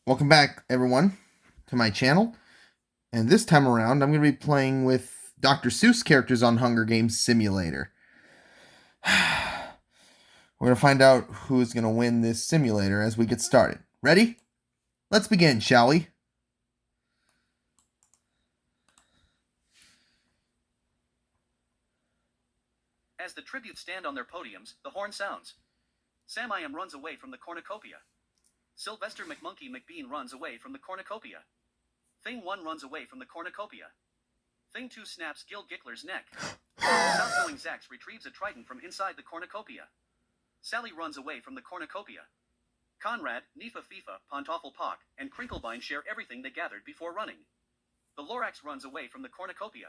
Welcome back, everyone, to my channel. And this time around, I'm going to be playing with Dr. Seuss characters on Hunger Games Simulator. We're going to find out who's going to win this simulator as we get started. Ready? Let's begin, shall we? As the tributes stand on their podiums, the horn sounds. Sam I Am runs away from the cornucopia. Sylvester McMonkey McBean runs away from the cornucopia. Thing 1 runs away from the cornucopia. Thing 2 snaps Gil Gickler's neck. Southgoing Zax retrieves a trident from inside the cornucopia. Sally runs away from the cornucopia. Conrad, Nifa Fifa, Pantoffel Pock, and Crinklebine share everything they gathered before running. The Lorax runs away from the cornucopia.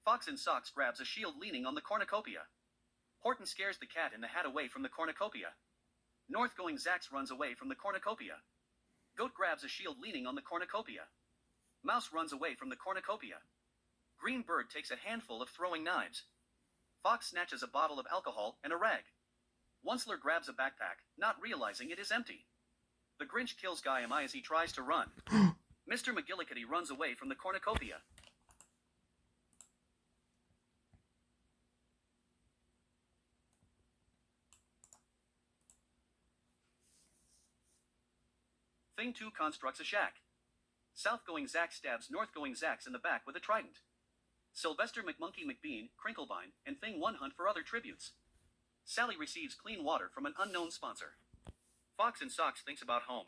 Fox in Socks grabs a shield leaning on the cornucopia. Horton scares the cat in the hat away from the cornucopia. Northgoing Zax runs away from the cornucopia. Goat grabs a shield leaning on the cornucopia. Mouse runs away from the cornucopia. Green Bird takes a handful of throwing knives. Fox snatches a bottle of alcohol and a rag. Onceler grabs a backpack, not realizing it is empty. The Grinch kills Guy Am I as he tries to run. Mr. McGillicuddy runs away from the cornucopia. Thing 2 constructs a shack. Southgoing Zax stabs Northgoing Zax in the back with a trident. Sylvester McMonkey McBean, Crinklebine, and Thing 1 hunt for other tributes. Sally receives clean water from an unknown sponsor. Fox in Socks thinks about home.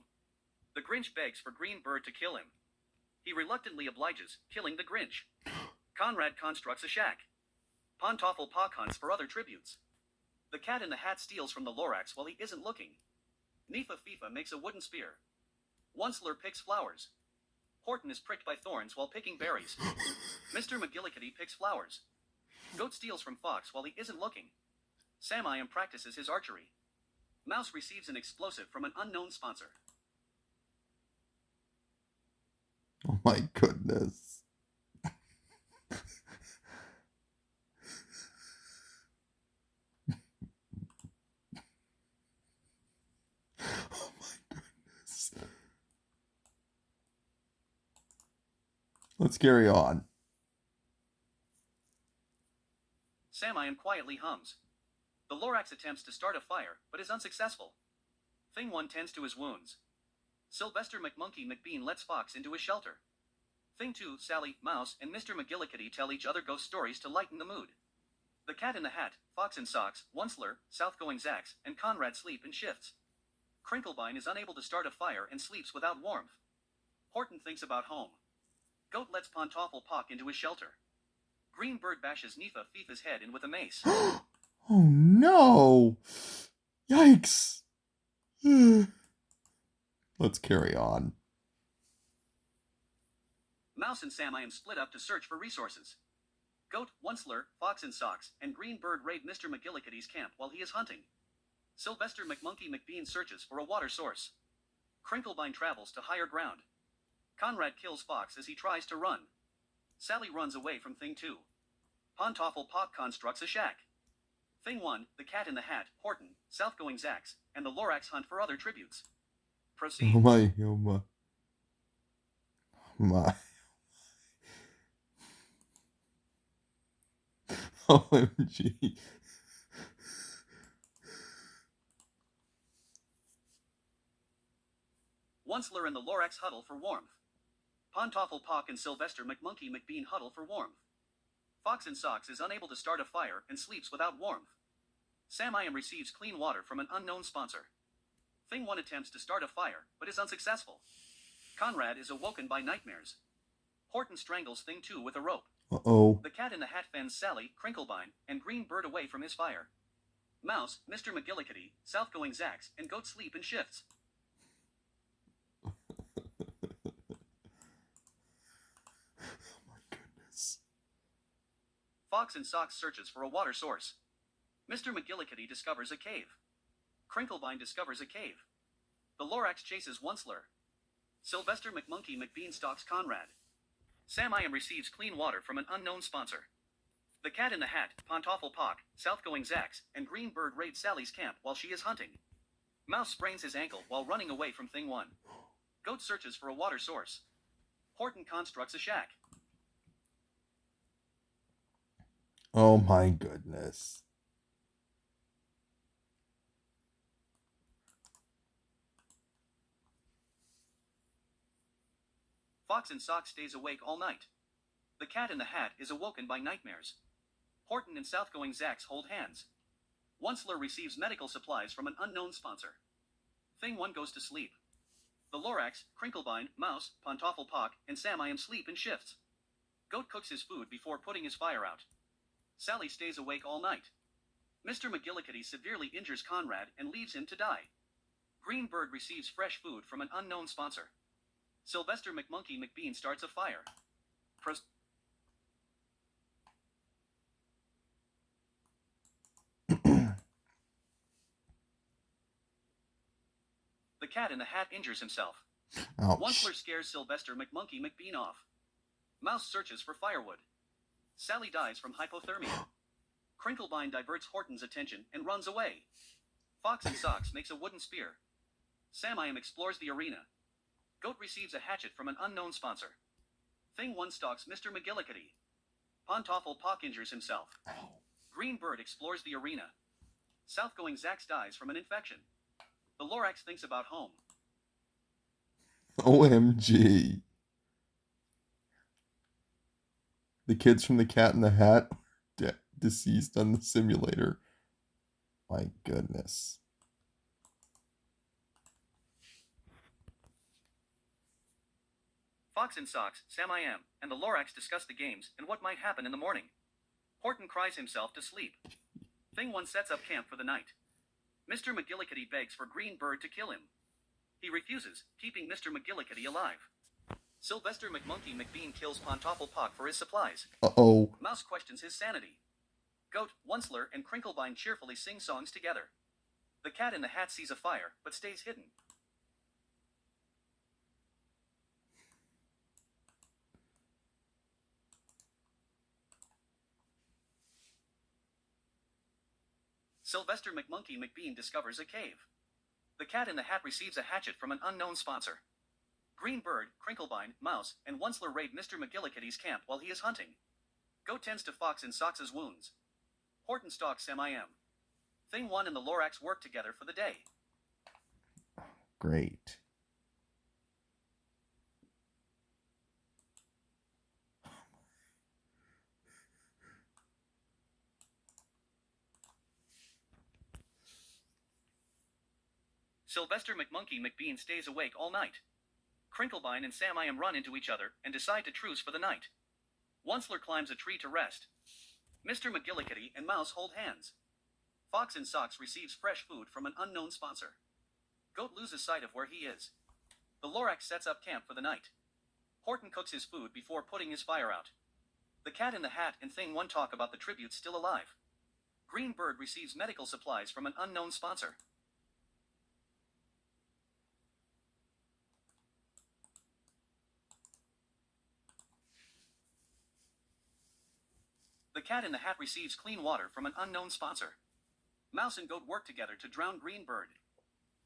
The Grinch begs for Green Bird to kill him. He reluctantly obliges, killing the Grinch. Conrad constructs a shack. Pantoffel Pock hunts for other tributes. The Cat in the Hat steals from the Lorax while he isn't looking. Nifa Fifa makes a wooden spear. Onceler picks flowers. Horton is pricked by thorns while picking berries. Mr. McGillicuddy picks flowers. Goat steals from Fox while he isn't looking. Sam I Am practices his archery. Mouse receives an explosive from an unknown sponsor. Oh my goodness. Oh my goodness. Let's carry on. Sam I Am quietly hums. The Lorax attempts to start a fire, but is unsuccessful. Thing 1 tends to his wounds. Sylvester McMonkey McBean lets Fox into his shelter. Thing 2, Sally, Mouse, and Mr. McGillicuddy tell each other ghost stories to lighten the mood. The Cat in the Hat, Fox in Socks, Onceler, Southgoing Zax, and Conrad sleep in shifts. Crinklebine is unable to start a fire and sleeps without warmth. Horton thinks about home. Goat lets Pantoffel Pock into his shelter. Green Bird bashes Nifa Fifa's head in with a mace. Oh no! Yikes! Let's carry on. Mouse and Sam I Am split up to search for resources. Goat, Onceler, Fox in Socks, and Green Bird raid Mr. McGillicuddy's camp while he is hunting. Sylvester McMonkey McBean searches for a water source. Crinklebine travels to higher ground. Conrad kills Fox as he tries to run. Sally runs away from Thing 2. Pantoffel Pock constructs a shack. Thing 1, the Cat in the Hat, Horton, Southgoing Zax, and the Lorax hunt for other tributes. Proceed. Oh my, oh my. My. OMG. Onceler and the Lorax huddle for warmth. Pantoffel Pock and Sylvester McMonkey McBean huddle for warmth. Fox in Socks is unable to start a fire and sleeps without warmth. Sam I Am receives clean water from an unknown sponsor. Thing 1 attempts to start a fire, but is unsuccessful. Conrad is awoken by nightmares. Horton strangles Thing 2 with a rope. Uh-oh. The Cat in the Hat fends Sally, Crinklebine, and Green Bird away from his fire. Mouse, Mr. McGillicuddy, Southgoing Zax, and Goat sleep in shifts. Oh my goodness. Fox in Socks searches for a water source. Mr. McGillicuddy discovers a cave. Crinklebine discovers a cave. The Lorax chases Onceler. Sylvester McMonkey McBean stalks Conrad. Sam I Am receives clean water from an unknown sponsor. The Cat in the Hat, Pantoffel Pock, Southgoing Zax, and Green Bird raid Sally's camp while she is hunting. Mouse sprains his ankle while running away from Thing 1. Goat searches for a water source. Horton constructs a shack. Oh my goodness. Fox in Socks stays awake all night. The Cat in the Hat is awoken by nightmares. Horton and Southgoing Zax hold hands. Onceler receives medical supplies from an unknown sponsor. Thing 1 goes to sleep. The Lorax, Crinklebind, Mouse, Pantofflepock, and Sam I Am sleep in shifts. Goat cooks his food before putting his fire out. Sally stays awake all night. Mr. McGillicuddy severely injures Conrad and leaves him to die. Green Bird receives fresh food from an unknown sponsor. Sylvester McMonkey McBean starts a fire. The Cat in the Hat injures himself. Ouch. Onceler scares Sylvester McMonkey McBean off. Mouse searches for firewood. Sally dies from hypothermia. Crinklebind diverts Horton's attention and runs away. Fox in Socks makes a wooden spear. Sam I Am explores the arena. Goat receives a hatchet from an unknown sponsor. Thing 1 stalks Mr. McGillicuddy. Pantofflepock injures himself. Green Bird explores the arena. Southgoing Zax dies from an infection. The Lorax thinks about home. OMG. The kids from the Cat in the Hat deceased on the simulator. My goodness. Fox in Socks, Sam I Am, and the Lorax discuss the games and what might happen in the morning. Horton cries himself to sleep. Thing 1 sets up camp for the night. Mr. McGillicuddy begs for Green Bird to kill him. He refuses, keeping Mr. McGillicuddy alive. Sylvester McMonkey McBean kills Pantofflepock for his supplies. Uh-oh. Mouse questions his sanity. Goat, Onceler, and Crinklebind cheerfully sing songs together. The Cat in the Hat sees a fire, but stays hidden. Sylvester McMonkey McBean discovers a cave. The Cat in the Hat receives a hatchet from an unknown sponsor. Green Bird, Crinklebind, Mouse, and Onceler raid Mr. McGillicuddy's camp while he is hunting. Goat tends to Fox in Socks' wounds. Horton stalks Sam I Am. Thing 1 and the Lorax work together for the day. Great. Sylvester McMonkey McBean stays awake all night. Crinklebind and Sam I Am run into each other and decide to truce for the night. Onceler climbs a tree to rest. Mr. McGillicuddy and Mouse hold hands. Fox in Socks receives fresh food from an unknown sponsor. Goat loses sight of where he is. The Lorax sets up camp for the night. Horton cooks his food before putting his fire out. The Cat in the Hat and Thing 1 talk about the tributes still alive. Green Bird receives medical supplies from an unknown sponsor. The Cat in the Hat receives clean water from an unknown sponsor. Mouse and Goat work together to drown Green Bird.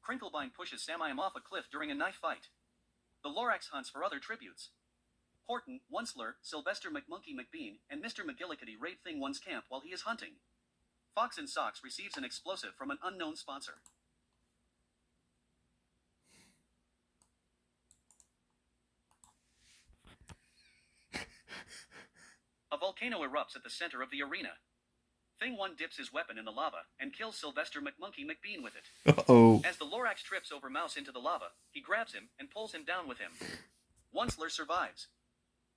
Crinklebind pushes Sam I Am off a cliff during a knife fight. The Lorax hunts for other tributes. Horton, Onceler, Sylvester McMonkey McBean, and Mr. McGillicuddy raid Thing 1's camp while he is hunting. Fox in Socks receives an explosive from an unknown sponsor. A volcano erupts at the center of the arena. Thing 1 dips his weapon in the lava and kills Sylvester McMonkey McBean with it. Uh-oh. As the Lorax trips over Mouse into the lava, he grabs him and pulls him down with him. Onceler survives.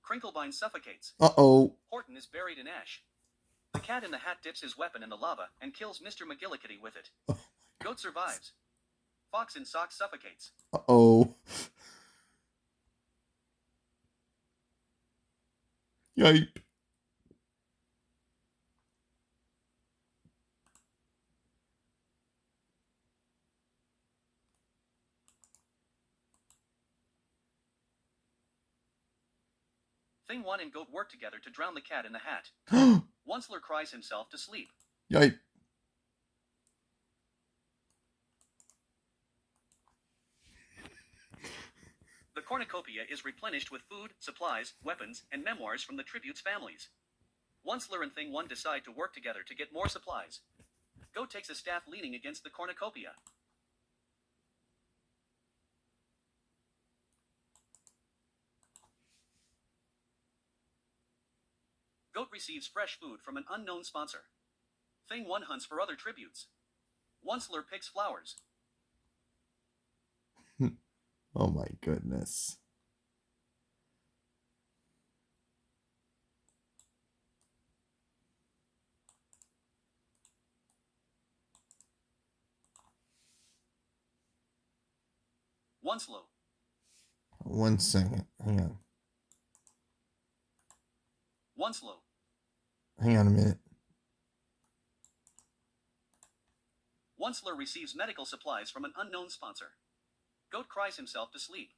Crinklebind suffocates. Uh-oh. Horton is buried in ash. The Cat in the Hat dips his weapon in the lava and kills Mr. McGillicuddy with it. Goat survives. Fox in Socks suffocates. Uh-oh. Yipe. Thing 1 and Goat work together to drown the Cat in the Hat. Onceler cries himself to sleep. Yipe. cornucopia is replenished with food, supplies, weapons, and memoirs from the tribute's families. Once Lur and Thing 1 decide to work together to get more supplies. Goat takes a staff leaning against the cornucopia. Goat receives fresh food from an unknown sponsor. Thing 1 hunts for other tributes. Once Lur picks flowers. Oh my goodness. Once low. 1 second. Hang on. Once low. Hang on a minute. Once Lur receives medical supplies from an unknown sponsor. Goat cries himself to sleep.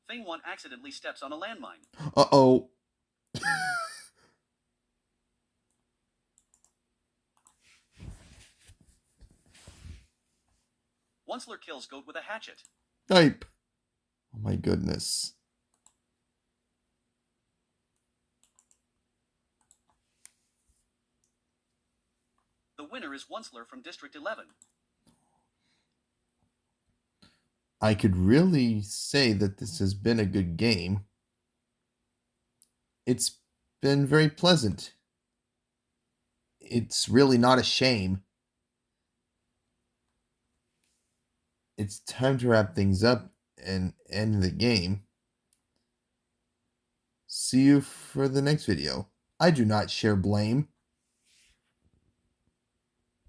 Thing 1 accidentally steps on a landmine. Uh-oh. Once Lur kills Goat with a hatchet. Type. Oh my goodness. The winner is Once Lur from District 11. I could really say that this has been a good game. It's been very pleasant. It's really not a shame. It's time to wrap things up and end the game. See you for the next video. I do not share blame.